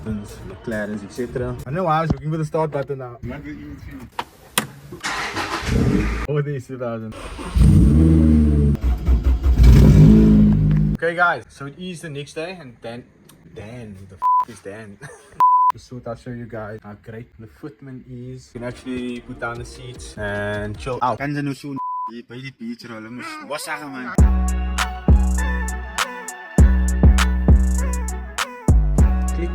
Astons, McLarens, etc. I don't know why I was looking for the start button now. Oh, there's 2000. Okay guys, so it is the next day and Dan, who the f is Dan? Just thought I'll show you guys how great the footman is. You can actually put down the seats and chill out. Kan jy nou so by die beach rol, mos wasag man. Click.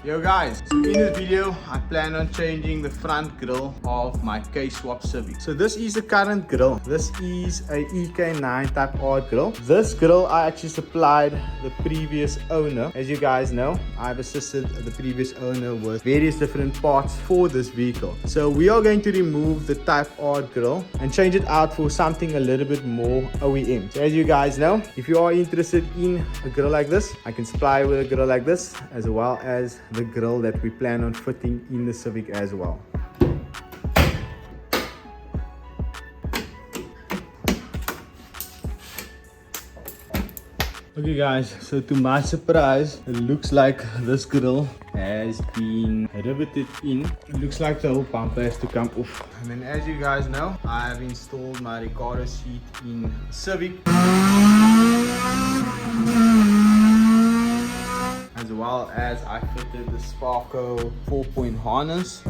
Yo guys, so in this video I plan on changing the front grille of my K-swap Civic. So this is the current grille. This is a EK9 type R grille. This grille I actually supplied the previous owner. As you guys know, I've assisted the previous owner with various different parts for this vehicle. So we are going to remove the type R grille and change it out for something a little bit more OEM. So as you guys know, if you are interested in a grille like this, I can supply with a grille like this, as well as the grille that we plan on fitting in the Civic as well. Okay guys, so to my surprise, it looks like this grille has been riveted in. It looks like the whole bumper has to come off. And then as you guys know, I have installed my Ricardo seat in Civic, as well as I fitted the Sparko 4-point harness.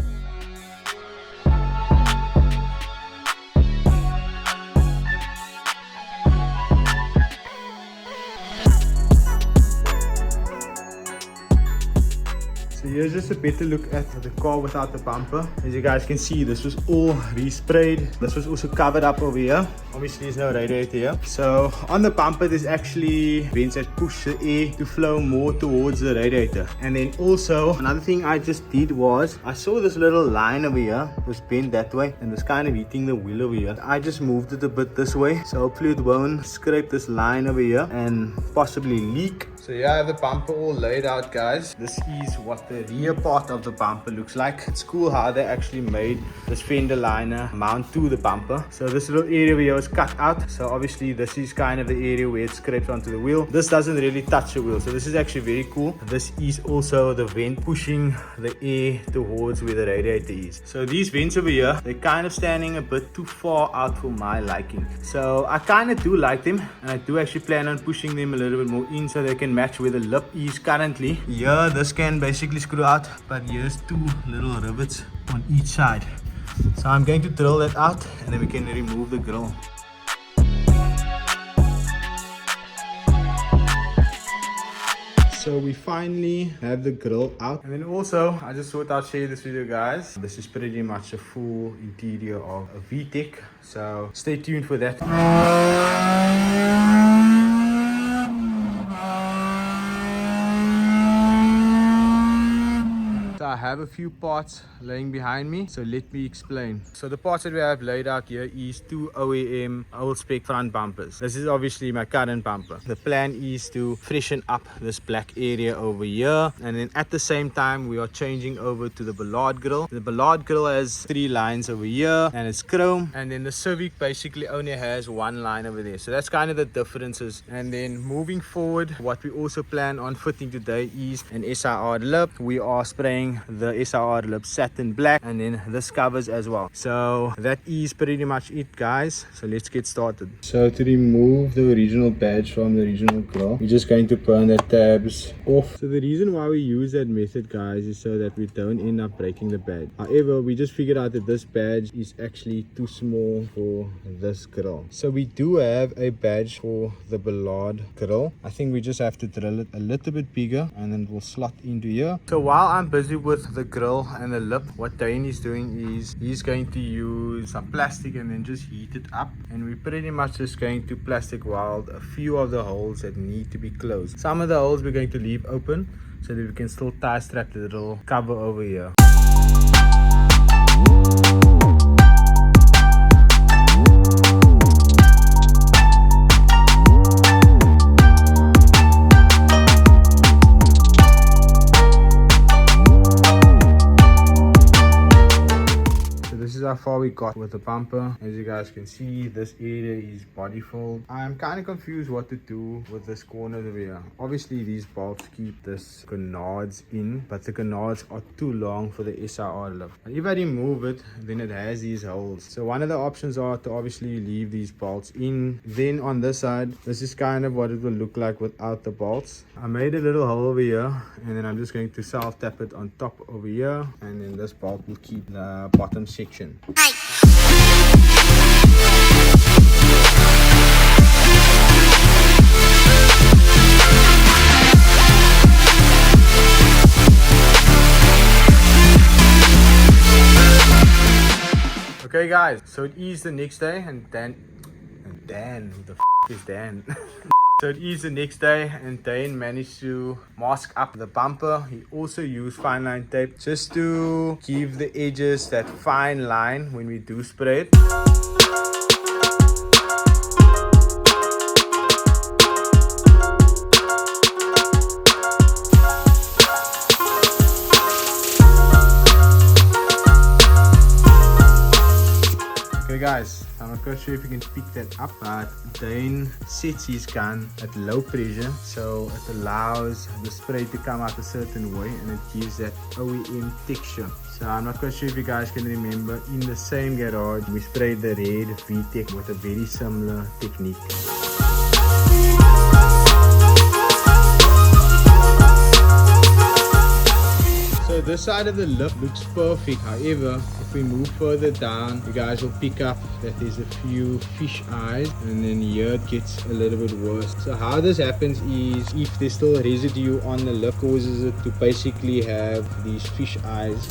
So here's just a better look at the car without the bumper. As you guys can see, this was all resprayed. This was also covered up over here. Obviously there's no radiator here. So on the bumper there's actually vents that push the air to flow more towards the radiator. And then also another thing I just did was I saw this little line over here. It was bent that way and was kind of hitting the wheel over here. I just moved it a bit this way, so hopefully it won't scrape this line over here and possibly leak. So here I have the bumper all laid out, guys. This is what the rear part of the bumper looks like. It's cool how they actually made this fender liner mount to the bumper. So this little area here was cut out. So obviously this is kind of the area where it scrapes onto the wheel. This doesn't really touch the wheel. So this is actually very cool. This is also the vent pushing the air towards where the radiator is. So these vents over here, they're kind of standing a bit too far out for my liking. So I kind of do like them. And I do actually plan on pushing them a little bit more in so they can match where the lip is currently. Here this can basically screw out, but here's two little rivets on each side. So I'm going to drill that out and then we can remove the grille. So we finally have the grille out. And then also I just thought I'd share this video, guys. This is pretty much a full interior of a VTEC, so stay tuned for that. I have a few parts laying behind me, so let me explain. So the parts that we have laid out here is two OEM old spec front bumpers. This is obviously my current bumper. The plan is to freshen up this black area over here, and then at the same time we are changing over to the Ballard grille. The Ballard grille has 3 lines over here and it's chrome, and then the Civic basically only has 1 line over there. So that's kind of the differences. And then moving forward, what we also plan on fitting today is an SIR lip. We are spraying the SIR lip satin black, and then this covers as well. So that is pretty much it, guys. So let's get started. So to remove the original badge from the original grille, we're just going to burn the tabs off. So the reason why we use that method, guys, is so that we don't end up breaking the badge. However, we just figured out that this badge is actually too small for this grille. So we do have a badge for the Ballard grille. I think we just have to drill it a little bit bigger and then it will slot into here. So while I'm busy with the grille and the lip, what Dane is doing is he's going to use some plastic and then just heat it up, and we're pretty much just going to plastic weld a few of the holes that need to be closed. Some of the holes we're going to leave open so that we can still tie strap the little cover over here. this is how far we got with the bumper. As you guys can see, this area is body fold. I'm kind of confused what to do with this corner over here. Obviously these bolts keep this canards in, but the canards are too long for the SIR lip. If I remove it, then it has these holes. So one of the options are to obviously leave these bolts in. Then on this side, this is kind of what it will look like without the bolts. I made a little hole over here, and then I'm just going to self tap it on top over here, and then this bolt will keep the bottom section. Okay guys, so it is the next day, and Dan, who the f is Dan? So it is the next day, and Dan managed to mask up the bumper. He also used fine line tape just to give the edges that fine line when we do spray it. Okay guys, I'm not quite sure if you can pick that up, but Dane sets his gun at low pressure, so it allows the spray to come out a certain way, and it gives that OEM texture. So I'm not quite sure if you guys can remember, in the same garage we sprayed the red VTEC with a very similar technique. So this side of the lip looks perfect. However, if we move further down, you guys will pick up that there's a few fish eyes, and then here it gets a little bit worse. So how this happens is, if there's still residue on the lip, causes it to basically have these fish eyes.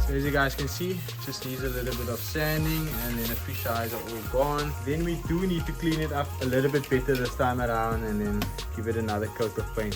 As you guys can see, just needs a little bit of sanding, and then the fish eyes are all gone. Then we do need to clean it up a little bit better this time around, and then give it another coat of paint.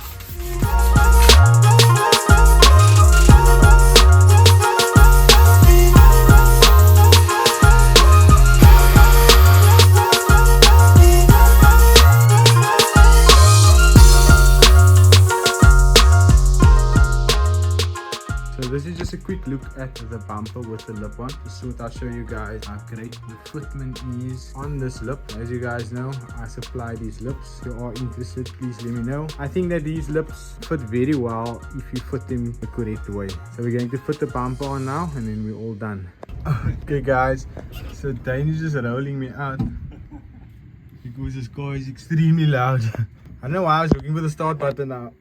This is just a quick look at the bumper with the lip on. Just so I'll show you guys how great the fitment is on this lip. As you guys know, I supply these lips. If you are interested, please let me know. I think that these lips fit very well if you fit them the correct way. So we're going to put the bumper on now, and then we're all done. Okay guys, so Dane is just rolling me out because this car is extremely loud. I don't know why I was looking for the start button now.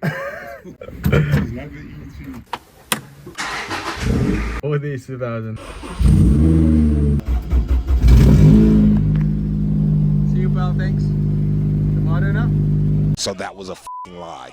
Oh, there's 2000. See you, pal. Thanks. Tomato now? So that was a f***ing lie.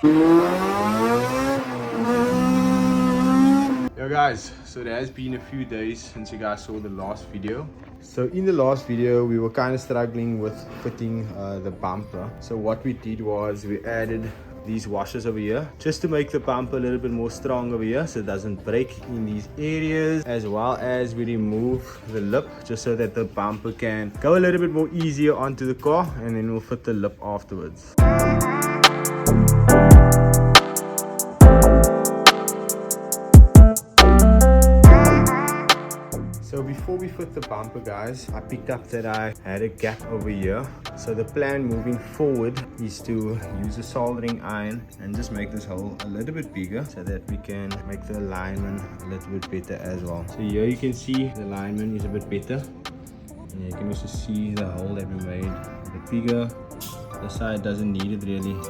Yo guys, so it has been a few days since you guys saw the last video. So in the last video, we were kind of struggling with fitting the bumper. So what we did was we added these washers over here just to make the bumper a little bit more strong over here so it doesn't break in these areas, as well as we remove the lip just so that the bumper can go a little bit more easier onto the car, and then we'll fit the lip afterwards. So before we fit the bumper guys, I picked up that I had a gap over here. So the plan moving forward is to use a soldering iron and just make this hole a little bit bigger so that we can make the alignment a little bit better as well. So here you can see the alignment is a bit better. And you can also see the hole that we made a bit bigger. This side doesn't need it really.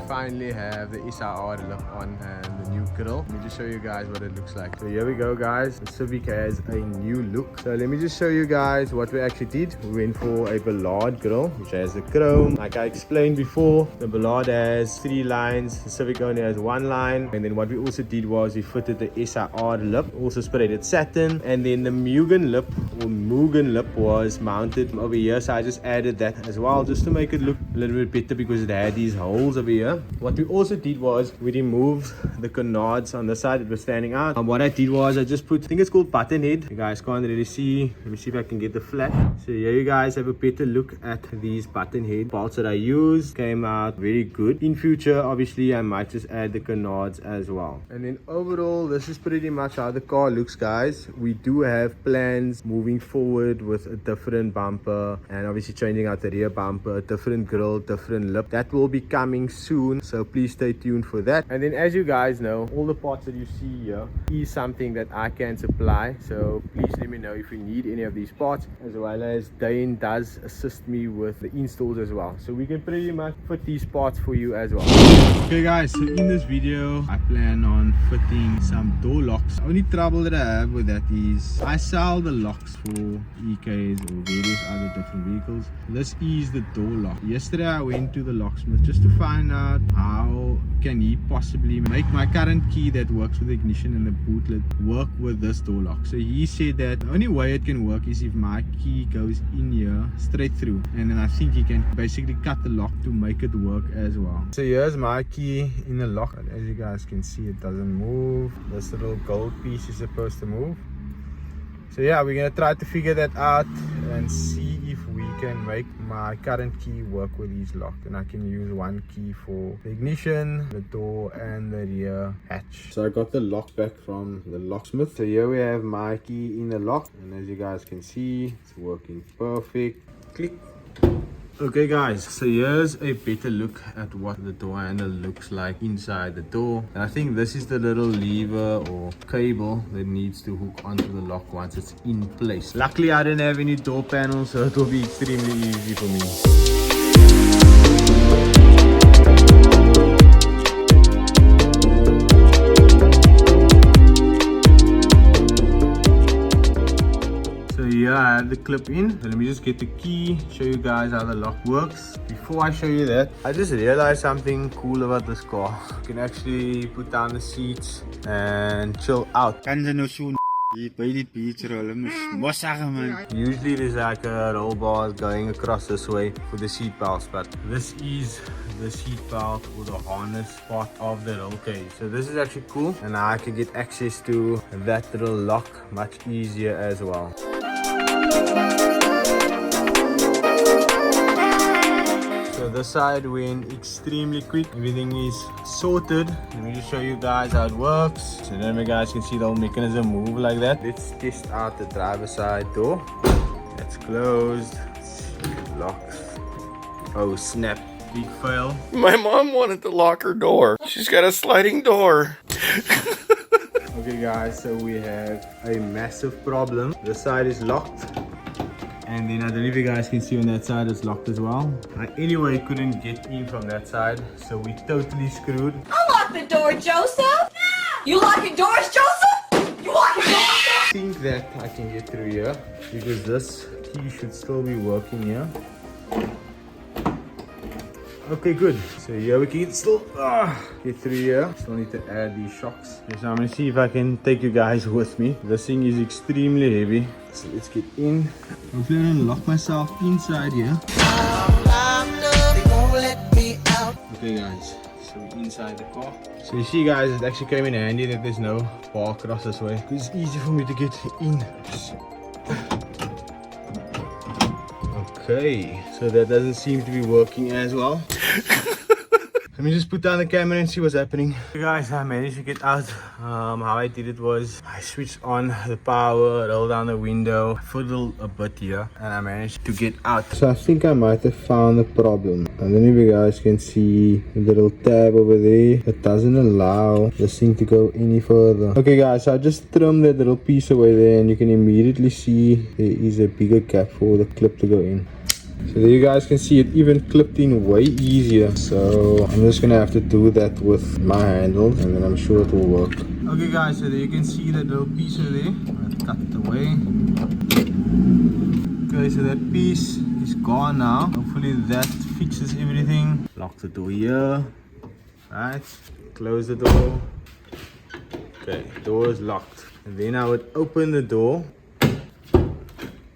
Finally have the SIR lip on and the new grille. Let me just show you guys what it looks like. So here we go guys, the Civic has a new look. So let me just show you guys what we actually did. We went for a Ballard grille which has the chrome. Like I explained before, the Ballard has 3 lines, the Civic only has 1 line. And then what we also did was we fitted the SIR lip, also sprayed it satin, and then the Mugen lip was mounted over here, so I just added that as well just to make it look a little bit better because it had these holes over here. What we also did was we removed the canard canards on the side that were standing out. What I did was I just put, I think it's called button head. You guys can't really see. Let me see if I can get the flat. So here you guys have a better look at these button head bolts that I used. Came out very good. In future, obviously, I might just add the canards as well. And then overall, this is pretty much how the car looks, guys. We do have plans moving forward with a different bumper and obviously changing out the rear bumper, different grille, different lip. That will be coming soon, so please stay tuned for that. And then as you guys know, all the parts that you see here is something that I can supply, so please let me know if you need any of these parts, as well as Dane does assist me with the installs as well, so we can pretty much fit these parts for you as well. Okay guys, so in this video I plan on fitting some door locks. Only trouble that I have with that is I sell the locks for EKs or various other different vehicles. This is the door lock. Yesterday I went to the locksmith just to find out how can he possibly make my current key that works with the ignition and the bootlet work with this door lock. So he said that the only way it can work is if my key goes in here straight through, and then I think he can basically cut the lock to make it work as well. So here's my key in the lock, and as you guys can see, it doesn't move. This little gold piece is supposed to move. So yeah, we're gonna try to figure that out and see if we can make my current key work with these locks, and I can use one key for the ignition, the door and the rear hatch. So I got the lock back from the locksmith. So here we have my key in the lock, and as you guys can see, it's working perfect. Click. Okay guys, so here's a better look at what the door handle looks like inside the door, and I think this is the little lever or cable that needs to hook onto the lock once it's in place. Luckily I didn't have any door panels, so it will be extremely easy for me. Here I have the clip in, so let me just get the key, show you guys how the lock works. Before I show you that, I just realized something cool about this car. You can actually put down the seats and chill out. Usually there's like a roll bar going across this way for the seat belts, but this is the seat belt or the harness part of the roll cage. So this is actually cool, and now I can get access to that little lock much easier as well. So this side went extremely quick. Everything is sorted. Let me just show you guys how it works. So then you guys can see the whole mechanism move like that. Let's test out the driver's side door. That's closed. It locks. Oh snap. Big fail. My mom wanted to lock her door. She's got a sliding door. Okay guys, so we have a massive problem. This side is locked, and then I don't know if you guys can see on that side it's locked as well. I anyway couldn't get in from that side, so we totally screwed. Unlock the door, Joseph! You locking doors, Joseph? You locking doors? I think that I can get through here because this key should still be working here. Okay, good. So here we can still get through here. Still need to add these shocks. Okay, so I'm gonna see if I can take you guys with me. This thing is extremely heavy. So let's get in. Hopefully I don't lock myself inside here. Okay guys, so we're inside the car. So you see guys, it actually came in handy that there's no bar across this way. It's easy for me to get in. Okay, so that doesn't seem to be working as well. Let me just put down the camera and see what's happening. Okay guys, I managed to get out. How I did it was I switched on the power, rolled down the window, fiddled a bit here, and I managed to get out. So I think I might have found the problem. I don't know if you guys can see the little tab over there. It doesn't allow this thing to go any further. Okay guys, so I just trimmed that little piece away there, and you can immediately see there is a bigger gap for the clip to go in. So there you guys can see it even clipped in way easier. So I'm just gonna have to do that with my handle, and then I'm sure it will work. Okay guys, so there you can see that little piece over there. I've cut it away. Okay, so that piece is gone now. Hopefully that fixes everything. Lock the door here. Right, close the door. Okay, door is locked. And then I would open the door.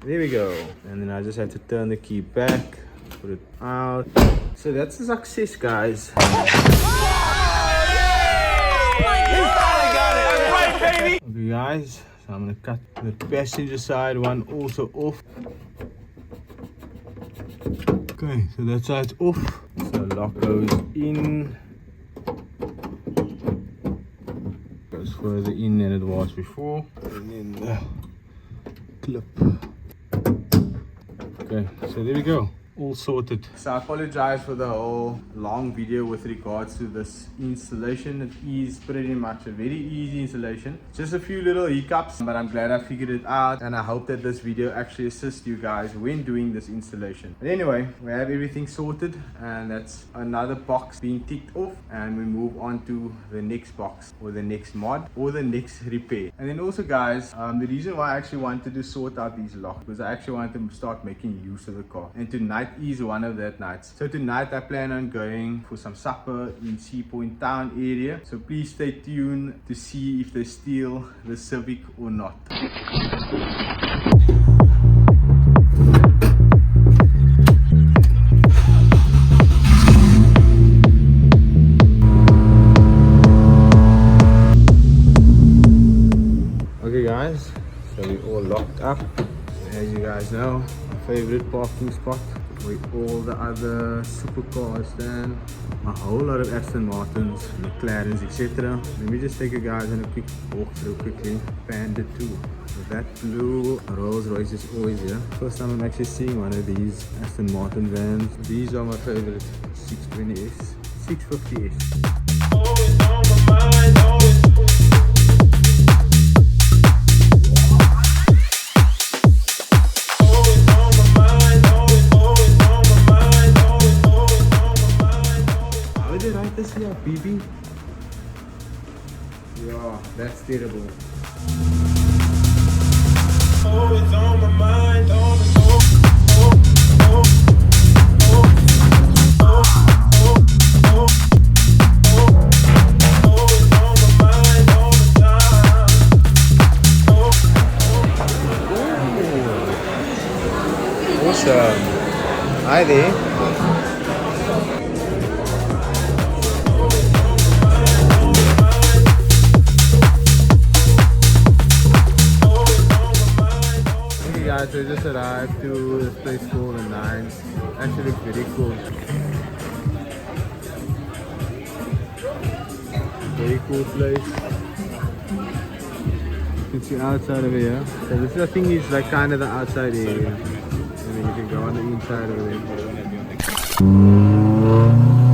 There we go. And then I just have to turn the key back, put it out. So that's a success, guys. Okay guys, so I'm gonna cut the passenger side one also off. Okay, so that side's off. So lock goes in. Goes further in than it was before. And then the clip. Okay, so there we go. All sorted. So I apologize for the whole long video with regards to this installation. It is pretty much a very easy installation, just a few little hiccups, but I'm glad I figured it out, and I hope that this video actually assists you guys when doing this installation. But anyway, we have everything sorted, and that's another box being ticked off, and we move on to the next box, or the next mod, or the next repair. And then also guys, the reason why I actually wanted to sort out these locks was I actually wanted to start making use of the car, and tonight is one of that nights. So tonight I plan on going for some supper in Sea Point town area, so please stay tuned to see if they steal the Civic or not. Okay guys, so we all locked up. As you guys know, my favorite parking spot where all the other supercars stand, a whole lot of Aston Martins, McLarens, etc. Let me just take you guys on a quick walk through quickly. Panda 2. That blue Rolls Royce is always here. First time I'm actually seeing one of these Aston Martin vans. These are my favorite 620S, 650S. Always on my mind, always. This here, BB. Yeah, that's terrible. Always on my mind, Awesome. Hi there. So we just arrived to this place called the Nines. Actually looks very cool. Very cool place. You can see outside over here. So this I think is like kind of the outside area. And then you can go on the inside over there.